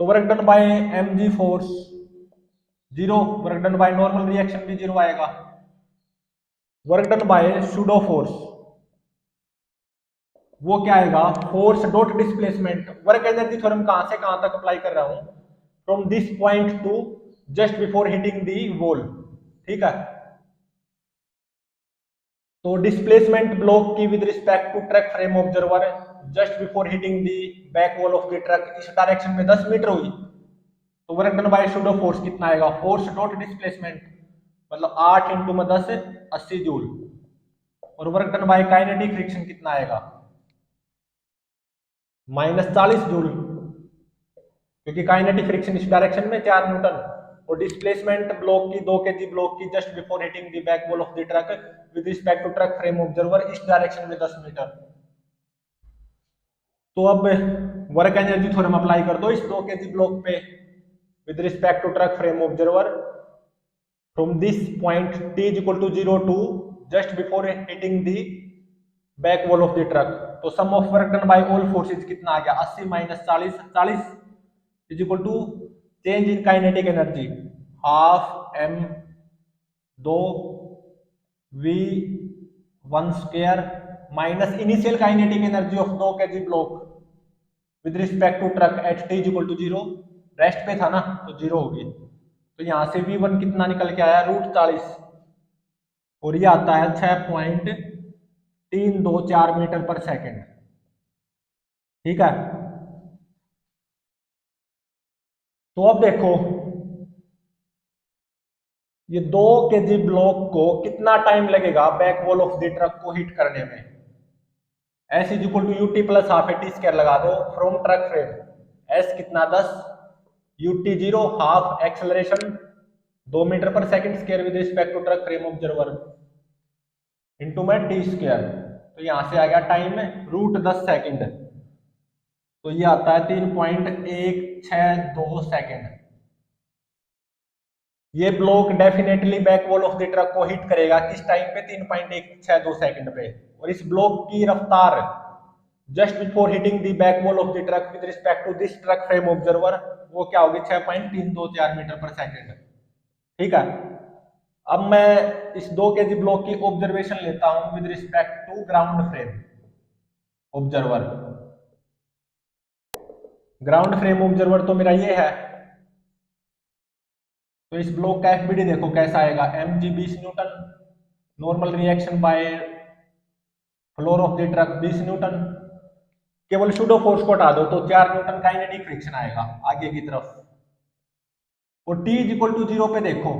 तो work done by mg force 0, work done by normal reaction भी 0 आएगा। Work done by pseudo force वो क्या आएगा, force dot displacement. Work energy theorem कहां से कहां तक अप्लाई कर रहा हूं, from this point two just before hitting the wall, ठीक है। तो डिस्प्लेसमेंट ब्लॉक की with respect to truck frame observer just before hitting the back wall of the truck इस डायरेक्शन में 10 मीटर हुई। तो work done by pseudo force कितना आएगा, फोर्स डॉट डिस्प्लेसमेंट मतलब 8 इंटू में 10 80 जूल, और work done by kinetic friction कितना आएगा, -40 जूल, क्योंकि काइनेटिक फ्रिक्शन इस डायरेक्शन में 4 न्यूटन, और डिस्प्लेसमेंट ब्लॉक की 2 kg ब्लॉक की just before hitting the back wall of the truck with respect to truck frame observer इस डायरेक्शन में 10 मीटर। तो अब वर्क एनर्जी थ्योरम अप्लाई कर दो इस 2 kg ब्लॉक पे with respect to truck frame observer from this point t is equal to 0 to just before hitting the back wall of the truck। तो sum of work done by all forces कितना आ गया, 80 minus 40 40 is equal to change in kinetic energy half m 2 v 1 स्क्वायर minus initial kinetic energy of 2 kg block with respect to truck at t is equal to 0, rest पे था ना तो 0 होगी। तो यहां से v1 कितना निकल के आया, √40, और ये आता है 6.324 मीटर पर सेकंड, ठीक है। तो अब देखो ये 2 kg ब्लॉक को कितना टाइम लगेगा back wall of the truck को हिट करने में। s is equal to ut plus half a t square लगा दो फ्रॉम ट्रक फ्रेम, s कितना 10, यूटी 0 हाफ एक्सेलरेशन 2 मीटर पर second square with respect to truck frame observer into में t square. तो यहां से आ गया टाइम √10 सेकंड, तो ये आता है 3.162 सेकंड। ये block definitely back wall of the truck को हिट करेगा किस टाइम पे, 3.162 सेकंड पे। और इस ब्लॉक की रफ्तार just before hitting the back wall of the truck with respect to this truck frame observer वो क्या होगी, 6.324 मीटर पर सेकंड, ठीक है। अब मैं इस 2 kg ब्लॉक की ऑब्जर्वेशन लेता हूं with respect to ground frame observer. Ground frame observer तो मेरा ये है। तो इस ब्लॉक का एफबीडी देखो कैसा आएगा, mg 20 Newton, normal reaction by floor of the truck 20 Newton. केवल सूडो फोर्स को हटा दो तो 4 न्यूटन काइनेटिक फ्रिक्शन आएगा आगे की तरफ। और t इज इक्वल टू 0 पे देखो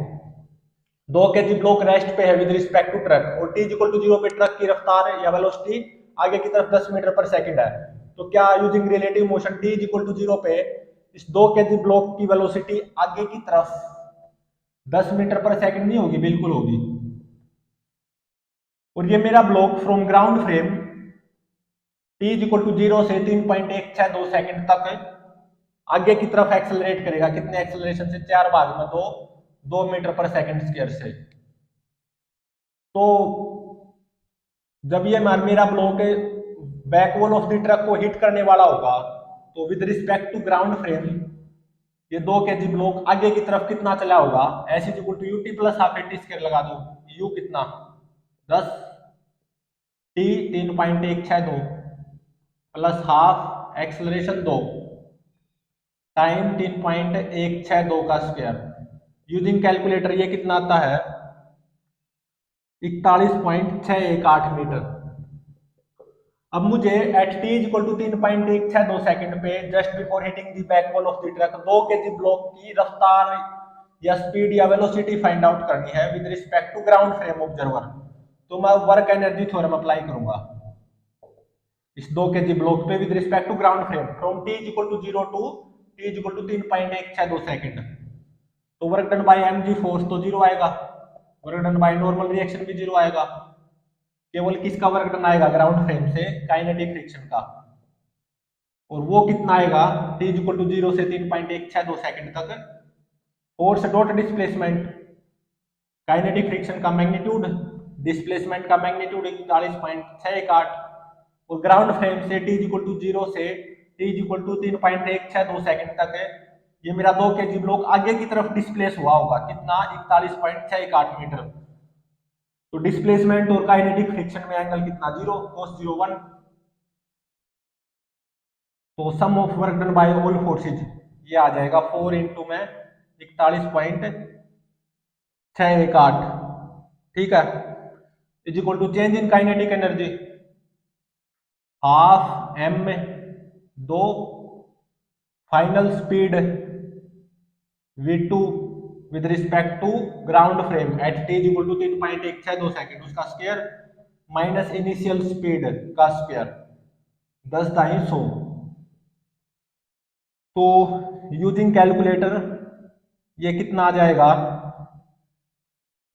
2 kg ब्लॉक रेस्ट पे है विद रिस्पेक्ट टू ट्रक, और t इज इक्वल टू 0 पे ट्रक की रफ्तार या वेलोसिटी आगे की तरफ 10 मीटर पर सेकंड है। तो क्या using relative motion t is equal to 0 पे इस 2 kg ब्लॉक की वेलोसिटी आगे की तरफ 10 मीटर पर सेकंड नहीं होगी, बिल्कुल होगी। और ये मेरा block from ground frame t is equal to 0 से 3.162 सेकंड तक आगे की तरफ एक्सेलरेट करेगा। कितने एक्सेलरेशन से? 4 भाग में 2 मीटर पर सेकंड स्क्वायर से। तो जब ये मेरा block back wall of the truck को हिट करने वाला होगा तो with respect to ground frame ये 2 kg ब्लॉक आगे की तरफ कितना चला होगा? S is equal to u t plus half t square लगा दो। यू कितना? 10 t 3.162 plus half acceleration 2 time 3.162 का स्क्वायर। यूजिंग कैलकुलेटर ये कितना आता है? 41.618 मीटर। अब मुझे at T is equal to 3.162 second पे just before hitting the back wall of the truck 2 kg block की रफ्तार या स्पीड या वेलोसिटी फाइंड आउट करनी है with respect to ground frame observer. तो मैं वर्क एनर्जी थ्योरम अप्लाई करूंगा इस 2 kg ब्लॉक पे with respect to ground frame from T is equal to 0 to T is equal to 3.162 second. तो work done by mg force तो 0 आएगा, work done by normal reaction भी 0 आएगा। केवल किसका वर्क डन आएगा? ग्राउंड फ्रेम से काइनेटिक फ्रिक्शन का। और वो कितना आएगा? t इज इक्वल टू 0 से 3.162 सेकंड तक force dot displacement, kinetic friction का मैग्नीट्यूड, डिस्प्लेसमेंट का मैग्नीट्यूड 41.618 और ग्राउंड फ्रेम से t इज इक्वल टू 0 से t is equal to 3.162 second तक है। ये मेरा 2 kg ब्लॉक आगे की तरफ डिस्प्लेस हुआ होगा कितना? 41.618 मीटर। तो डिस्प्लेसमेंट और काइनेटिक फ्रिक्शन में एंगल कितना? 0 cos 01। तो sum of work done by all forces ये आ जाएगा 4 इंटू में 41.618, ठीक है, is equal to change in kinetic energy half m 2 final speed v2 with respect to ground frame at t is equal to 3.162 second उसका square minus initial speed का square 10 तो using calculator ये कितना आ जाएगा?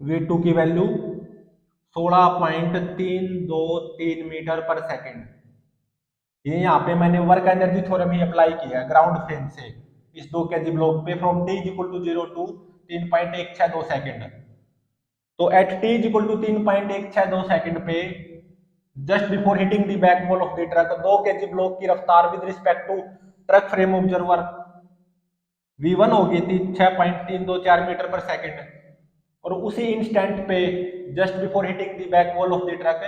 v2 की value 16.323 metre पर second. ये यहाँ पे मैंने वर्क एनर्जी थ्योरम ही अप्लाई किया है ग्राउंड फ्रेम से इस 2 kg ब्लॉक पे from t is equal to 0 to 3.162 second. तो at t is equal to 3.162 second पे just before hitting the back wall of the truck 2 kg block की रफ्तार with respect to truck frame observer v1 होगी थी 6.324 metre पर second. और उसी instant पे just before hitting the back wall of the truck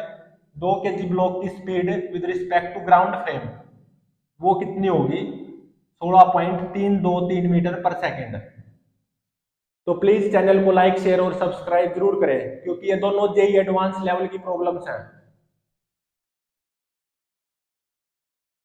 2 kg block की speed with respect to ground frame वो कितनी होगी? 16.323 मीटर पर सेकंड। तो प्लीज चैनल को लाइक शेयर और सब्सक्राइब जरूर करें क्योंकि ये दोनों जेईई एडवांस लेवल की प्रॉब्लम्स हैं।